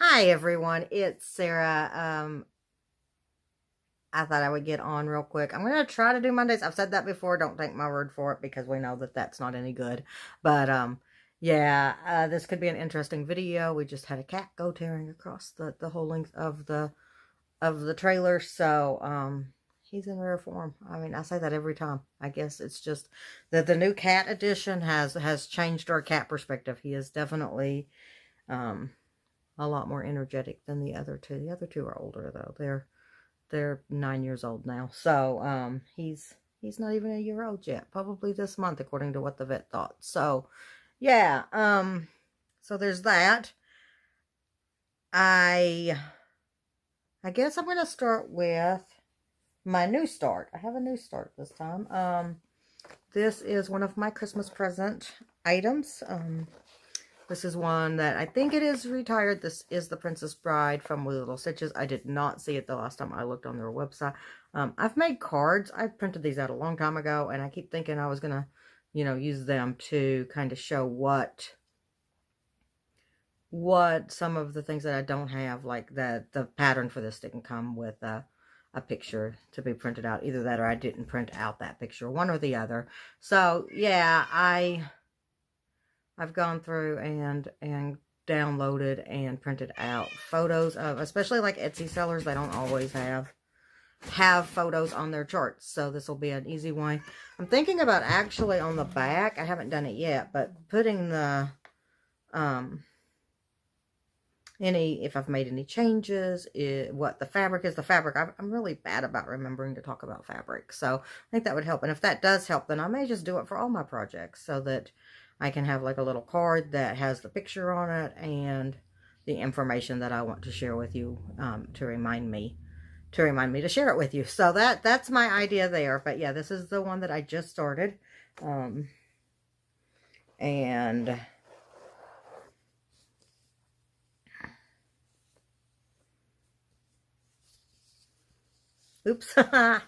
Hi everyone, it's Sarah. I thought I would get on real quick. I'm going to try to do Mondays. I've said that before. Don't take my word for it because we know that that's not any good. But yeah, this could be an interesting video. We just had a cat go tearing across the whole length of the trailer. So he's in rare form. I mean, I say that every time. I guess it's just that the new cat edition has changed our cat perspective. He is definitely a lot more energetic than the other two. The other two are older though. They're 9 years old now. So he's not even a year old yet. Probably this month, according to what the vet thought. So yeah, so there's that. I guess I'm gonna start with my new start. I have a new start this time. This is one of my Christmas present items. This is one that I think it is retired. This is the Princess Bride from Wee Little Stitches. I did not see it the last time I looked on their website. I've made cards. I printed these out a long time ago, and I keep thinking I was going to, use them to kind of show what some of the things that I don't have, like the pattern for this didn't come with a picture to be printed out. Either that or I didn't print out that picture, one or the other. So, yeah, I've gone through and downloaded and printed out photos of, especially like Etsy sellers, they don't always have photos on their charts. So this will be an easy one. I'm thinking about actually on the back, I haven't done it yet, but putting the, if I've made any changes, what the fabric is. The fabric, I'm really bad about remembering to talk about fabric. So I think that would help. And if that does help, then I may just do it for all my projects so that I can have like a little card that has the picture on it and the information that I want to share with you, to remind me to share it with you. So that's my idea there. But yeah, this is the one that I just started. And oops, I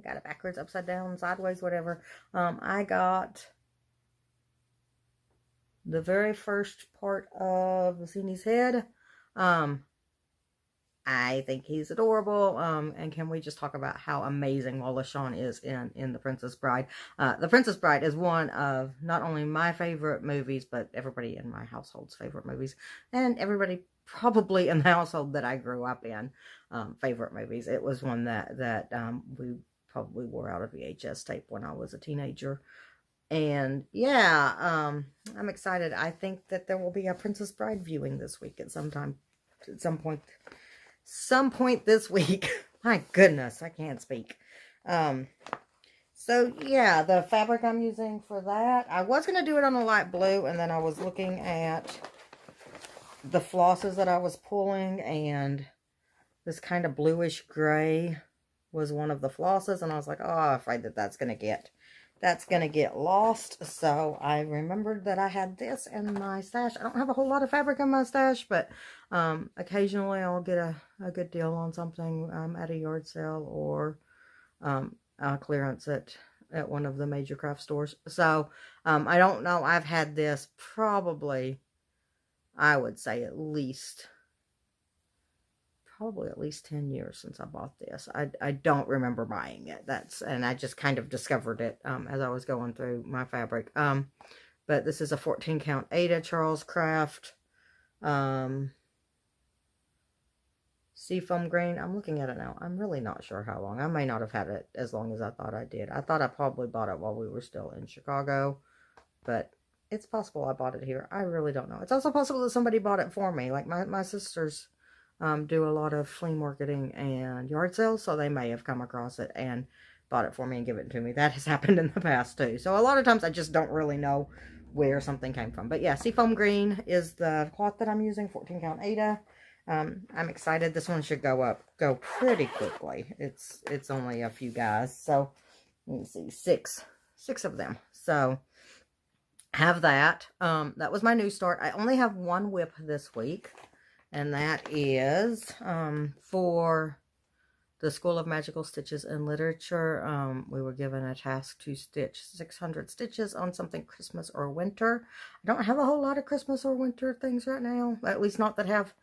got it backwards, upside down, sideways, whatever. I got the very first part of Lucine's head. I think he's adorable. And can we just talk about how amazing Wallace Shawn is in The Princess Bride? The Princess Bride is one of not only my favorite movies, but everybody in my household's favorite movies, and everybody probably in the household that I grew up in, favorite movies. It was one that we probably wore out a VHS tape when I was a teenager. And yeah, I'm excited. I think that there will be a Princess Bride viewing this week at some point this week. My goodness, I can't speak. So yeah, the fabric I'm using for that, I was going to do it on a light blue, and then I was looking at the flosses that I was pulling, and this kind of bluish gray was one of the flosses, and I was like, oh, I'm afraid that that's going to get lost. So I remembered that I had this in my stash. I don't have a whole lot of fabric in my stash, but occasionally I'll get a good deal on something at a yard sale or clearance at one of the major craft stores. So I don't know. I've had this probably, I would say probably at least 10 years since I bought this. I don't remember buying it. And I just kind of discovered it as I was going through my fabric. But this is a 14 count Ada Charles Craft seafoam green. I'm looking at it now. I'm really not sure how long. I may not have had it as long as I thought I did. I thought I probably bought it while we were still in Chicago, but it's possible I bought it here. I really don't know. It's also possible that somebody bought it for me. Like my sisters do a lot of flea marketing and yard sales, so they may have come across it and bought it for me and give it to me. That has happened in the past too. So a lot of times I just don't really know where something came from. But yeah, seafoam green is the cloth that I'm using, 14 count Ada. I'm excited. This one should go pretty quickly. It's only a few guys, so let me see, six of them. So have that. That was my new start. I only have one WIP this week, and that is for the School of Magical Stitches and Literature. We were given a task to stitch 600 stitches on something Christmas or winter. I don't have a whole lot of Christmas or winter things right now, at least not that have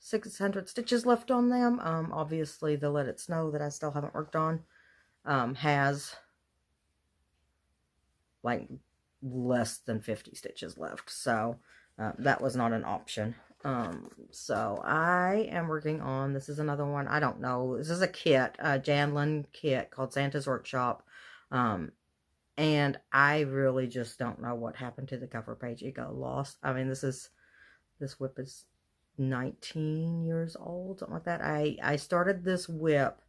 600 stitches left on them. Obviously the Let It Snow that I still haven't worked on has like less than 50 stitches left, so that was not an option. So I am working on, this is another one, I don't know, this is a kit, a Janlin kit called Santa's Workshop, and I really just don't know what happened to the cover page. It got lost. I mean, this WIP is 19 years old, something like that. I started this WIP,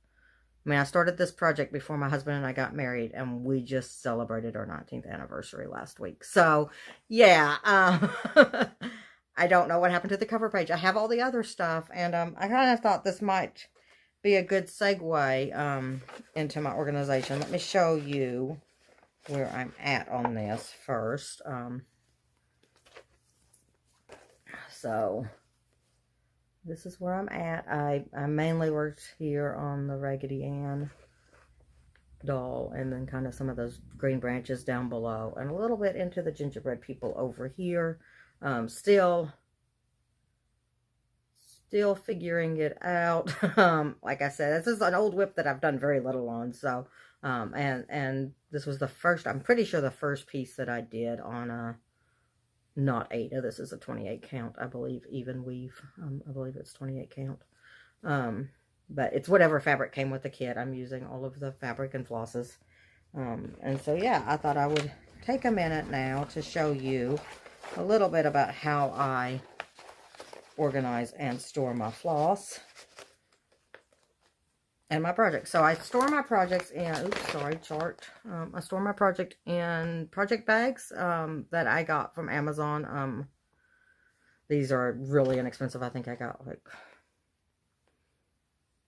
I started this project before my husband and I got married, and we just celebrated our 19th anniversary last week. So, yeah, I don't know what happened to the cover page. I have all the other stuff, and I kind of thought this might be a good segue into my organization. Let me show you where I'm at on this first. So this is where I'm at. I mainly worked here on the Raggedy Ann doll, and then kind of some of those green branches down below, and a little bit into the gingerbread people over here. Still figuring it out. Like I said, this is an old WIP that I've done very little on, so and this was the first, I'm pretty sure the first piece that I did on a not 8. This is a 28 count, I believe, even weave. I believe it's 28 count. But it's whatever fabric came with the kit. I'm using all of the fabric and flosses. And so, yeah, I thought I would take a minute now to show you a little bit about how I organize and store my floss and my projects. So I store my projects in, I store my project in project bags that I got from Amazon. These are really inexpensive. I think I got like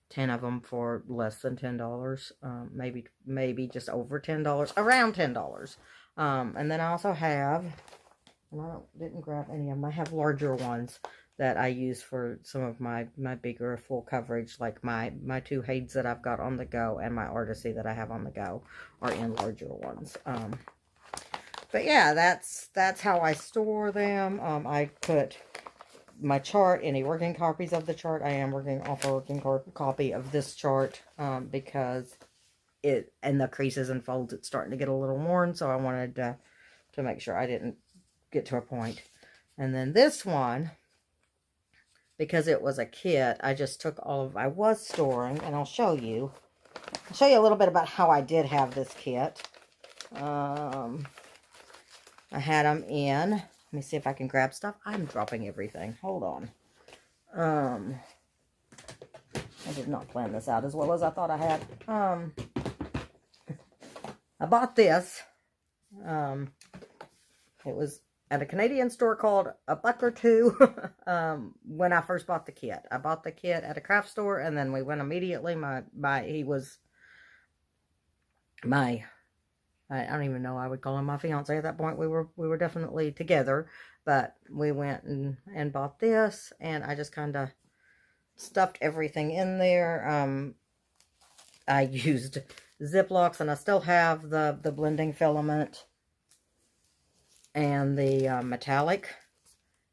10 of them for less than $10. Maybe just over $10, around $10. And then I also have, and I didn't grab any of them, I have larger ones that I use for some of my bigger full coverage, like my 2 Hades that I've got on the go and my Artisy that I have on the go are in larger ones. But yeah, that's how I store them. I put my chart, any working copies of the chart. I am working off a working copy of this chart because it, and the creases and folds, it's starting to get a little worn, so I wanted to make sure I didn't get to a point. And then this one, because it was a kit, I just took all of, I was storing, and I'll show you a little bit about how I did have this kit. I had them in, let me see if I can grab stuff. I'm dropping everything. Hold on. I did not plan this out as well as I thought I had. I bought this. It was at a Canadian store called A Buck or Two when I first bought the kit. I bought the kit at a craft store, and then we went immediately. He was my, I don't even know, I would call him my fiance at that point. We were definitely together, but we went and bought this, and I just kind of stuffed everything in there. I used Ziplocs, and I still have the blending filament and the metallic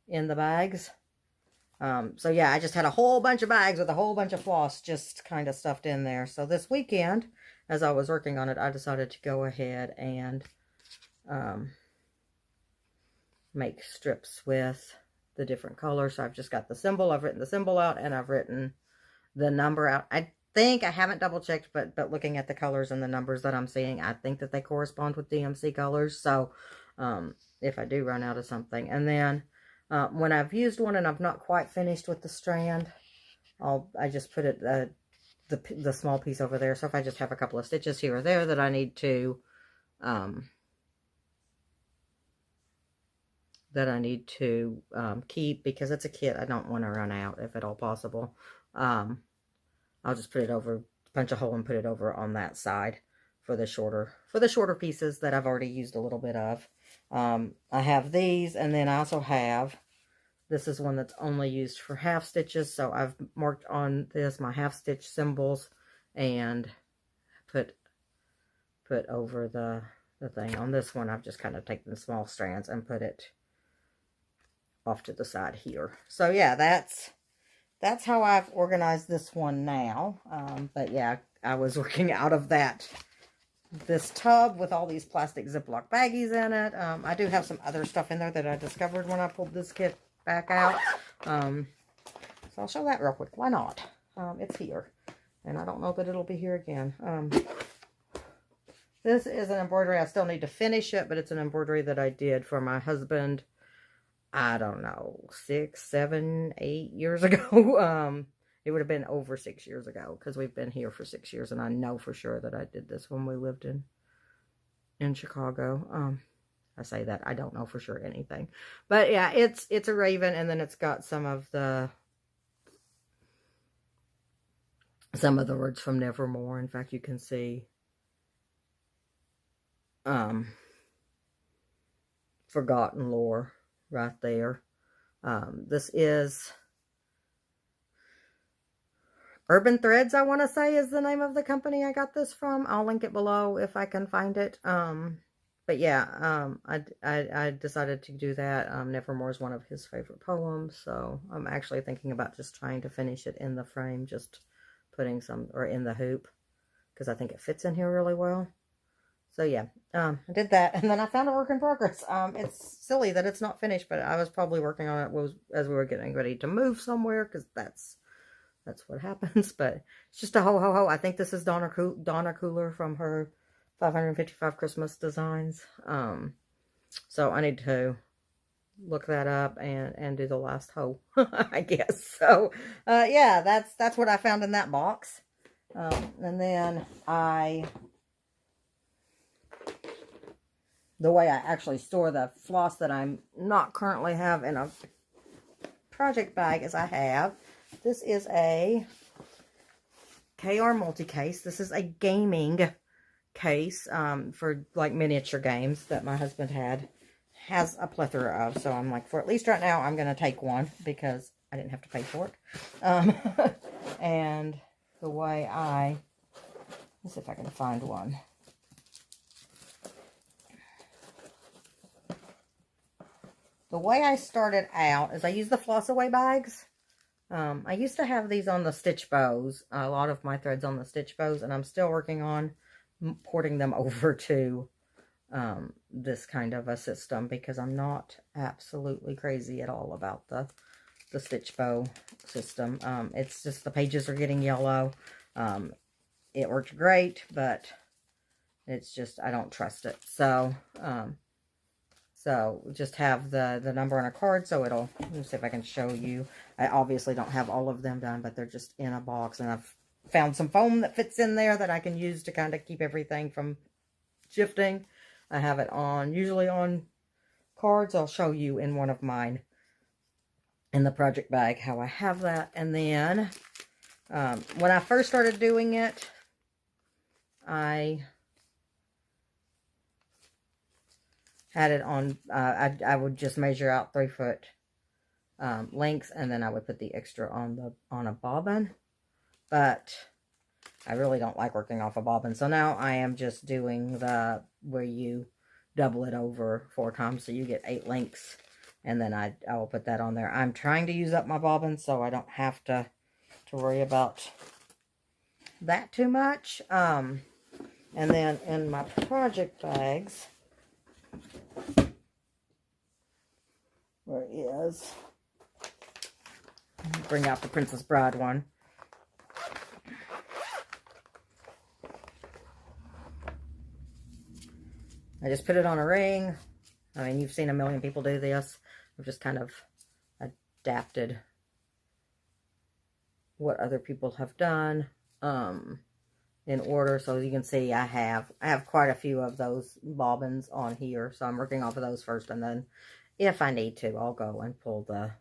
in the bags. So yeah, I just had a whole bunch of bags with a whole bunch of floss just kind of stuffed in there. So this weekend, as I was working on it, I decided to go ahead and make strips with the different colors. So I've just got the symbol, I've written the symbol out, and I've written the number out. I think, I haven't double checked, but looking at the colors and the numbers that I'm seeing, I think that they correspond with DMC colors. So if I do run out of something, and then when I've used one and I've not quite finished with the strand, I just put it the small piece over there. So if I just have a couple of stitches here or there that I need to keep, because it's a kit, I don't want to run out if at all possible. I'll just put it over, punch a hole and put it over on that side for the shorter pieces that I've already used a little bit of. I have these, and then I also have, this is one that's only used for half stitches, so I've marked on this my half stitch symbols and put over the thing. On this one, I've just kind of taken the small strands and put it off to the side here. So yeah, that's that's how I've organized this one now. But yeah, I was working out of this tub with all these plastic Ziploc baggies in it. I do have some other stuff in there that I discovered when I pulled this kit back out. So I'll show that real quick. Why not? It's here. And I don't know that it'll be here again. This is an embroidery. I still need to finish it, but it's an embroidery that I did for my husband, I don't know, 6, 7, 8 years ago. It would have been over 6 years ago because we've been here for 6 years, and I know for sure that I did this when we lived in Chicago. I say that, I don't know for sure anything. But yeah, it's a raven, and then it's got some of the words from Nevermore. In fact, you can see Forgotten Lore right there. This is Urban Threads, I want to say, is the name of the company I got this from. I'll link it below if I can find it. But yeah, I decided to do that. Nevermore is one of his favorite poems, so I'm actually thinking about just trying to finish it in the frame, just putting some, or in the hoop, because I think it fits in here really well. So yeah, I did that, and then I found a work in progress. It's silly that it's not finished, but I was probably working on it as we were getting ready to move somewhere, because that's what happens. But it's just a ho. I think this is Donna Cooler from her 555 Christmas designs. So I need to look that up and do the last hoe, I guess. So yeah, that's what I found in that box. And then the way I actually store the floss that I'm not currently have in a project bag is this is a KR multi-case. This is a gaming case for like miniature games that my husband has a plethora of. So I'm like, for at least right now, I'm going to take one because I didn't have to pay for it. And the way let's see if I can find one. The way I started out is I use the floss away bags. I used to have these on the stitch bows, a lot of my threads on the stitch bows, and I'm still working on porting them over to this kind of a system because I'm not absolutely crazy at all about the stitch bow system. It's just the pages are getting yellow. It worked great, but it's just, I don't trust it. So just have the number on a card, so let me see if I can show you. I obviously don't have all of them done, but they're just in a box, and I've found some foam that fits in there that I can use to kind of keep everything from shifting. I have it usually on cards. I'll show you in one of mine in the project bag how I have that. And then when I first started doing it, I had it on, I would just measure out 3-foot lengths, and then I would put the extra on a bobbin. But I really don't like working off a bobbin, so now I am just doing where you double it over 4 times, so you get 8 lengths, and then I will put that on there. I'm trying to use up my bobbin, so I don't have to worry about that too much. And then in my project bags, where is, bring out the Princess Bride one. I just put it on a ring. I mean, you've seen a million people do this. I've just kind of adapted what other people have done in order. So you can see I have quite a few of those bobbins on here. So I'm working off of those first, and then if I need to, I'll go and pull the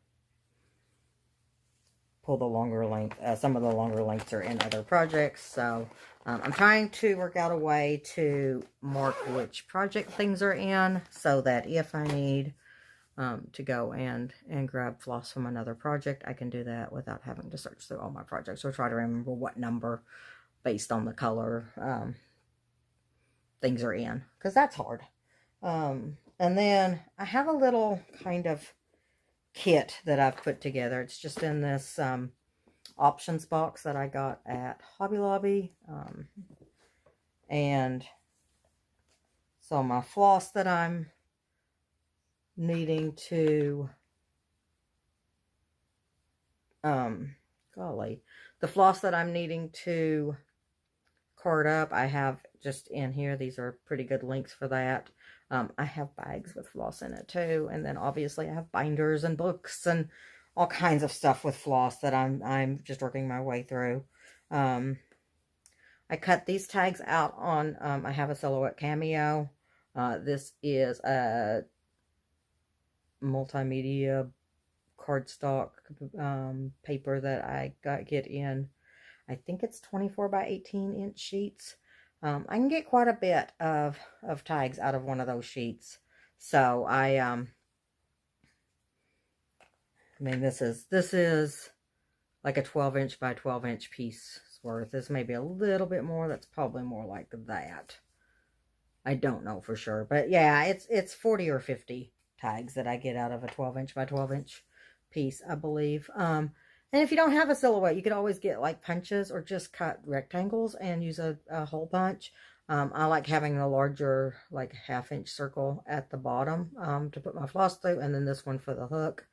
longer length. Some of the longer lengths are in other projects. So I'm trying to work out a way to mark which project things are in, so that if I need to go and grab floss from another project, I can do that without having to search through all my projects or try to remember what number based on the color things are in, because that's hard. And then I have a little kind of kit that I've put together. It's just in this options box that I got at Hobby Lobby. And so my floss that I'm needing to, golly, the floss that I'm needing to card up, I have just in here. These are pretty good links for that. I have bags with floss in it too. And then obviously I have binders and books and all kinds of stuff with floss that I'm just working my way through. I cut these tags out on, I have a Silhouette Cameo. This is a multimedia cardstock paper that I get in, I think it's 24 by 18 inch sheets. I can get quite a bit of tags out of one of those sheets. So I mean, this is like a 12-inch by 12-inch piece worth. This may be a little bit more. That's probably more like that. I don't know for sure, but yeah, it's 40 or 50 tags that I get out of a 12-inch by 12-inch piece, I believe. And if you don't have a silhouette, you could always get like punches or just cut rectangles and use a hole punch. I like having the larger, like 1/2-inch circle at the bottom to put my floss through, and then this one for the hook,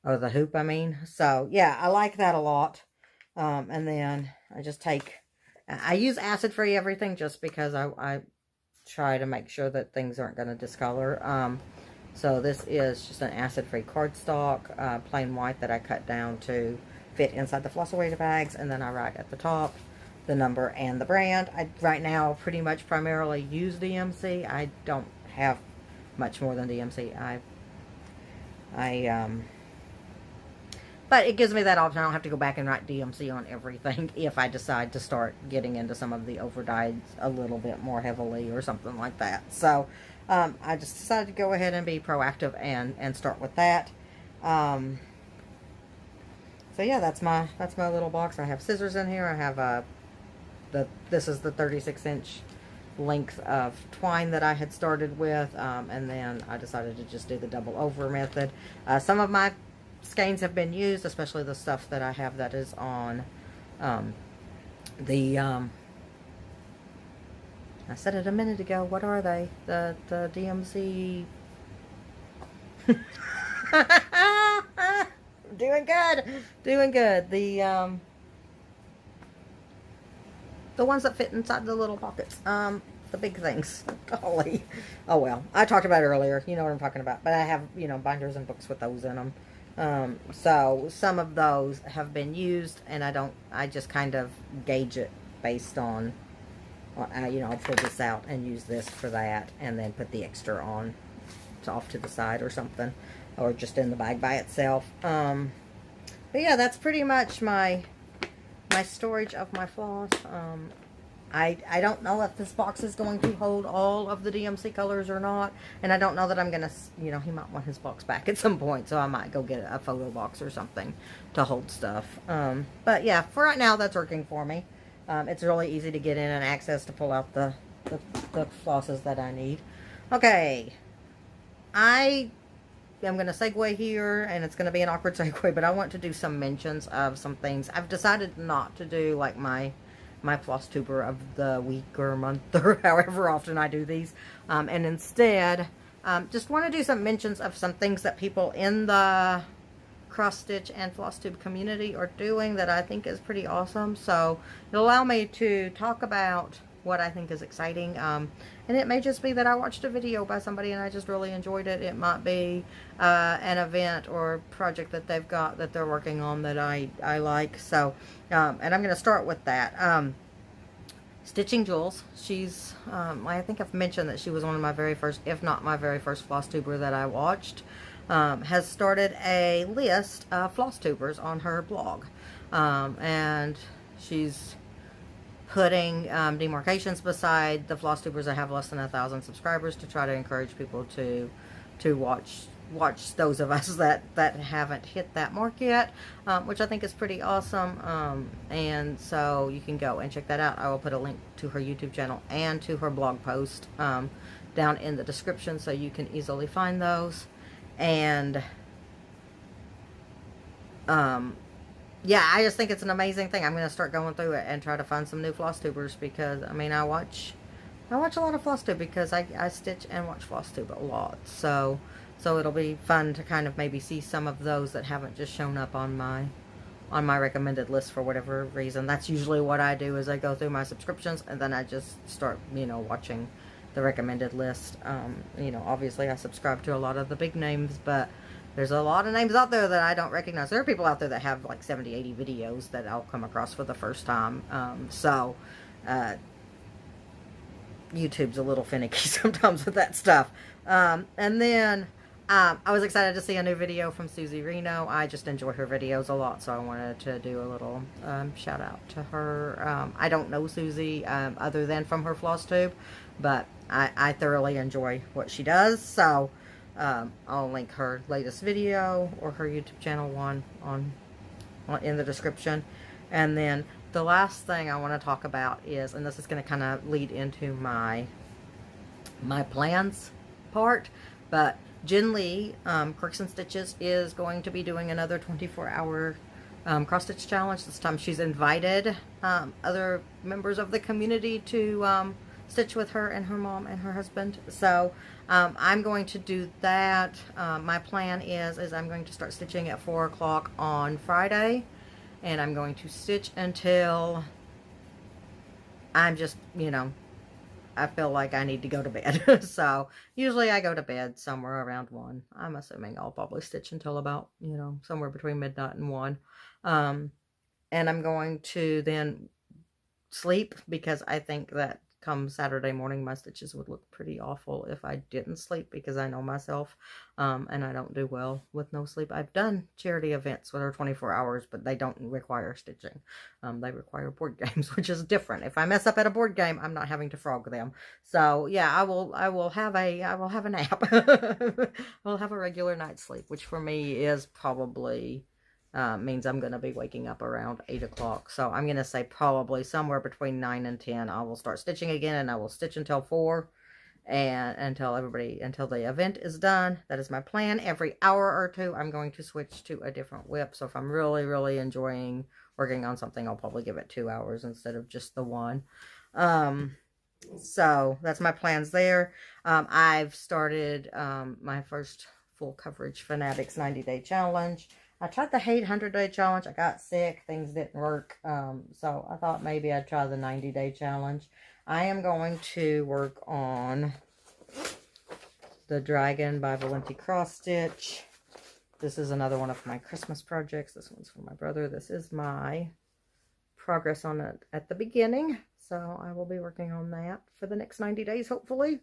or the hoop, I mean. So yeah, I like that a lot. And then I just I use acid-free everything just because I try to make sure that things aren't going to discolor. So this is just an acid-free cardstock, plain white, that I cut down to fit inside the floss away bags, and then I write at the top the number and the brand. I right now pretty much primarily use DMC. I don't have much more than DMC. But it gives me that option. I don't have to go back and write DMC on everything if I decide to start getting into some of the overdyes a little bit more heavily or something like that. So I just decided to go ahead and be proactive and start with that. So yeah, that's my little box. I have scissors in here. I have this is the 36-inch length of twine that I had started with, and then I decided to just do the double over method. Some of my skeins have been used, especially the stuff that I have that is on I said it a minute ago. What are they? The DMC. Doing good. The ones that fit inside the little pockets. The big things. Golly. Oh well. I talked about it earlier. You know what I'm talking about. But I have, binders and books with those in them. So some of those have been used, and I just kind of gauge it based on, I'll pull this out and use this for that, and then put the extra on off to the side or something, or just in the bag by itself. But yeah, that's pretty much my storage of my floss. I don't know if this box is going to hold all of the DMC colors or not, and I don't know that I'm gonna, he might want his box back at some point, so I might go get a photo box or something to hold stuff. But yeah, for right now, that's working for me. It's really easy to get in and access to pull out the flosses that I need. Okay, I am going to segue here, and it's going to be an awkward segue, but I want to do some mentions of some things. I've decided not to do like my FlossTuber of the week or month or however often I do these, and instead just want to do some mentions of some things that people in the cross stitch and FlossTube community are doing that I think is pretty awesome. So it'll allow me to talk about what I think is exciting, and it may just be that I watched a video by somebody and I just really enjoyed it. It might be an event or project that they've got that they're working on that I like. So and I'm going to start with that. Stitching Jules, she's I think I've mentioned that she was one of my very first, if not my very first FlossTuber that I watched. Has started a list of FlossTubers on her blog, and she's putting demarcations beside the FlossTubers that have less than 1,000 subscribers to try to encourage people to watch those of us that haven't hit that mark yet, which I think is pretty awesome. And so you can go and check that out. I will put a link to her YouTube channel and to her blog post down in the description, so you can easily find those. And yeah, I just think it's an amazing thing. I'm going to start going through it and try to find some new FlossTubers because, I mean, I watch a lot of FlossTube because I stitch and watch FlossTube a lot. So it'll be fun to kind of maybe see some of those that haven't just shown up on my recommended list for whatever reason. That's usually what I do is I go through my subscriptions and then I just start, watching the recommended list. Obviously I subscribe to a lot of the big names, but there's a lot of names out there that I don't recognize. There are people out there that have like 70, 80 videos that I'll come across for the first time. YouTube's a little finicky sometimes with that stuff. And then I was excited to see a new video from Suzy Reno. I just enjoy her videos a lot, so I wanted to do a little shout out to her. I don't know Suzy other than from her FlossTube, but I thoroughly enjoy what she does. So I'll link her latest video or her YouTube channel one on in the description. And then the last thing I want to talk about is, and this is going to kind of lead into my plans part, but Jen Lee, Quirks and Stitches, is going to be doing another 24-hour cross-stitch challenge. This time she's invited other members of the community to stitch with her and her mom and her husband. So I'm going to do that. My plan is I'm going to start stitching at 4 o'clock on Friday, and I'm going to stitch until I'm just, I feel like I need to go to bed. So usually I go to bed somewhere around 1. I'm assuming I'll probably stitch until about, somewhere between midnight and 1. And I'm going to then sleep because I think that come Saturday morning my stitches would look pretty awful if I didn't sleep, because I know myself and I don't do well with no sleep. I've done charity events that are 24 hours, but they don't require stitching. They require board games, which is different. If I mess up at a board game, I'm not having to frog them. So yeah, I will have a nap. I'll have a regular night's sleep, which for me is probably means I'm going to be waking up around 8 o'clock. So I'm going to say probably somewhere between 9 and 10 I will start stitching again, and I will stitch until 4 and until the event is done. That is my plan. Every hour or two I'm going to switch to a different WIP. So if I'm really, really enjoying working on something, I'll probably give it 2 hours instead of just the 1. So that's my plans there. I've started my first full coverage Fanatics 90-day challenge. I tried the 100-day challenge. I got sick. Things didn't work. So I thought maybe I'd try the 90-day challenge. I am going to work on the Dragon by Valenti cross stitch. This is another one of my Christmas projects. This one's for my brother. This is my progress on it at the beginning. So I will be working on that for the next 90 days, hopefully.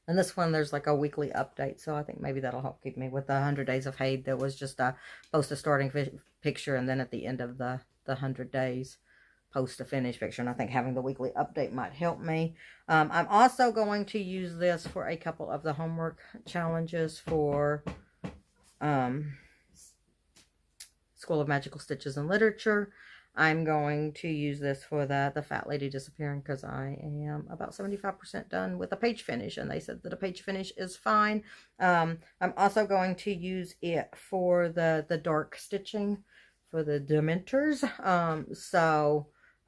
And this one, there's like a weekly update, so I think maybe that'll help keep me. With the 100 Days of Hade, there was just a post a starting picture, and then at the end of the 100 days, post a finish picture. And I think having the weekly update might help me. I'm also going to use this for a couple of the homework challenges for School of Magical Stitches and Literature. I'm going to use this for the Fat Lady Disappearing, because I am about 75% done with a page finish, and they said that a page finish is fine. I'm also going to use it for the dark stitching for the Dementors.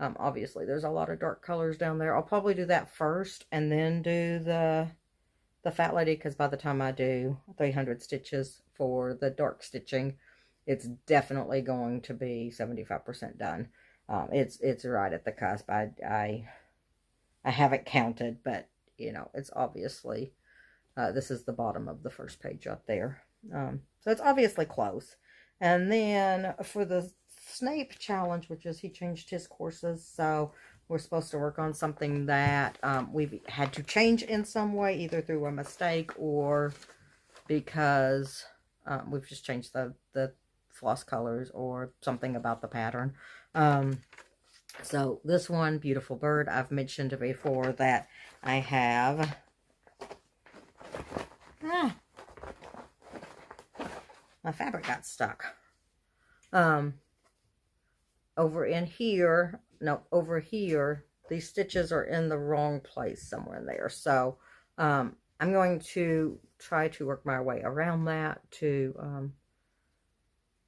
Obviously there's a lot of dark colors down there. I'll probably do that first and then do the Fat Lady, because by the time I do 300 stitches for the dark stitching, it's definitely going to be 75% done. It's right at the cusp. I haven't counted, but it's obviously this is the bottom of the first page up there. So it's obviously close. And then for the Snape challenge, which is he changed his courses, so we're supposed to work on something that we've had to change in some way, either through a mistake or because we've just changed the floss colors or something about the pattern. So this one, Beautiful Bird, I've mentioned before that I have my fabric got stuck over in here. No, over here these stitches are in the wrong place somewhere in there. So I'm going to try to work my way around that to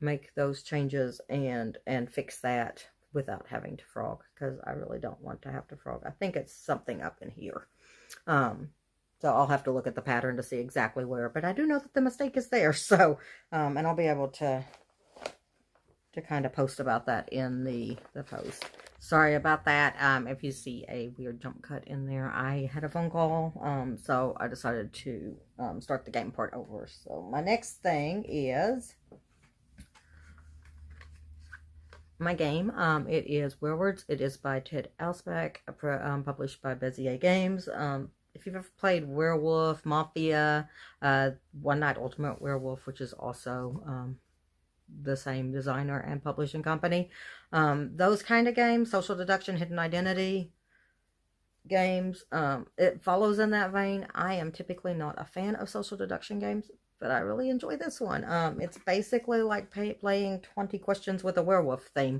make those changes and fix that without having to frog, because I really don't want to have to frog. I think it's something up in here. So I'll have to look at the pattern to see exactly where, but I do know that the mistake is there. So, and I'll be able to kind of post about that in the post. Sorry about that. If you see a weird jump cut in there, I had a phone call, so I decided to start the game part over. So my next thing is my game. It is Werewords. It is by Ted Alspach, published by Bezier Games. If you've ever played Werewolf, Mafia, One Night Ultimate Werewolf, which is also the same designer and publishing company, those kind of games, social deduction, hidden identity games, it follows in that vein. I am typically not a fan of social deduction games, but I really enjoy this one. It's basically like playing 20 questions with a werewolf theme.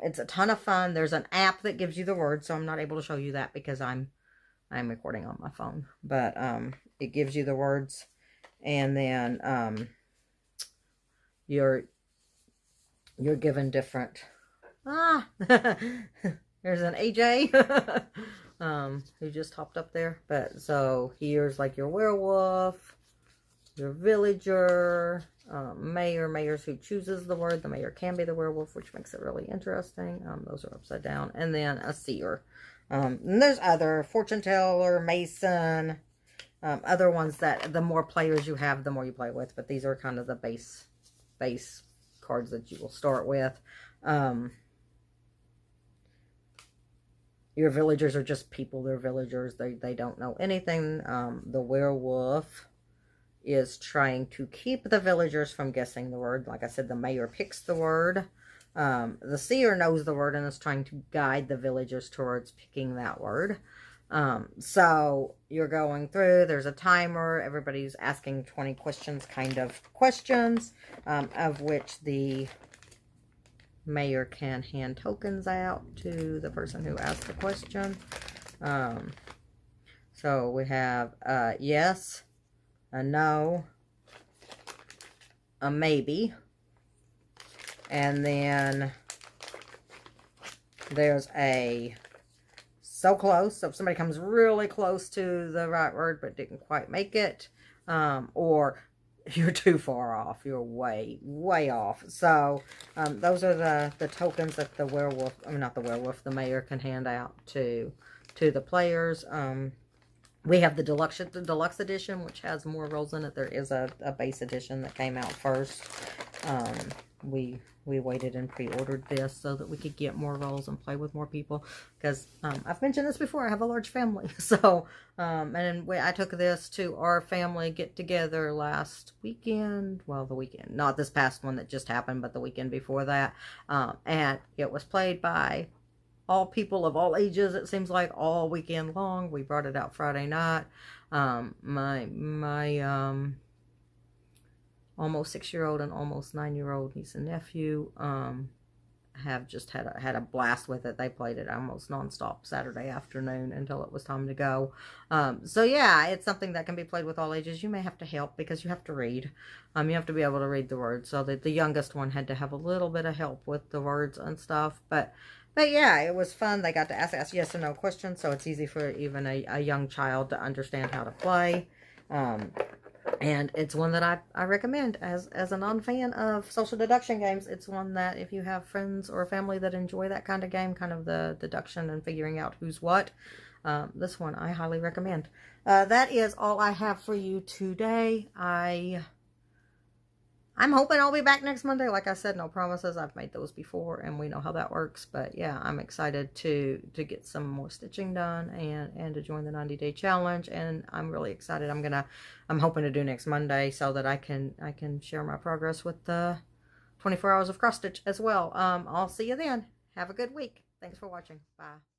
It's a ton of fun. There's an app that gives you the words, so I'm not able to show you that because I'm recording on my phone, but it gives you the words, and then you're given different there's an AJ who just hopped up there. But so here's like your werewolf, your villager, mayors who chooses the word. The mayor can be the werewolf, which makes it really interesting. Those are upside down. And then a seer. And there's other fortune teller, mason, other ones that the more players you have, the more you play with. But these are kind of the base cards that you will start with. Your villagers are just people. They're villagers. They don't know anything. The werewolf is trying to keep the villagers from guessing the word. Like I said, the mayor picks the word. The seer knows the word and is trying to guide the villagers towards picking that word. So you're going through, there's a timer, everybody's asking 20 questions, of which the mayor can hand tokens out to the person who asked the question. So we have a yes, a no, a maybe, and then there's a so close. So if somebody comes really close to the right word but didn't quite make it, or you're too far off, you're way off. So those are the tokens that the werewolf, I mean not the werewolf, the mayor can hand out to the players. We have the deluxe edition, which has more rolls in it. There is a base edition that came out first. We waited and pre-ordered this so that we could get more rolls and play with more people, because I've mentioned this before, I have a large family. So and then I took this to our family get together last weekend. Well, the weekend, not this past one that just happened, but the weekend before that, and it was played by all people of all ages, it seems like, all weekend long. We brought it out Friday night. My almost 6-year-old and almost 9-year-old niece and nephew have just had a blast with it. They played it almost nonstop Saturday afternoon until it was time to go. So yeah, it's something that can be played with all ages. You may have to help because you have to read. You have to be able to read the words. So the youngest one had to have a little bit of help with the words and stuff. But yeah, it was fun. They got to ask yes or no questions, so it's easy for even a young child to understand how to play. And it's one that I recommend as a non-fan of social deduction games. It's one that if you have friends or family that enjoy that kind of game, kind of the deduction and figuring out who's what, this one I highly recommend. That is all I have for you today. I'm hoping I'll be back next Monday. Like I said, no promises. I've made those before and we know how that works. But yeah, I'm excited to get some more stitching done and to join the 90-day challenge. And I'm really excited. I'm hoping to do next Monday so that I can share my progress with the 24 hours of cross stitch as well. I'll see you then. Have a good week. Thanks for watching. Bye.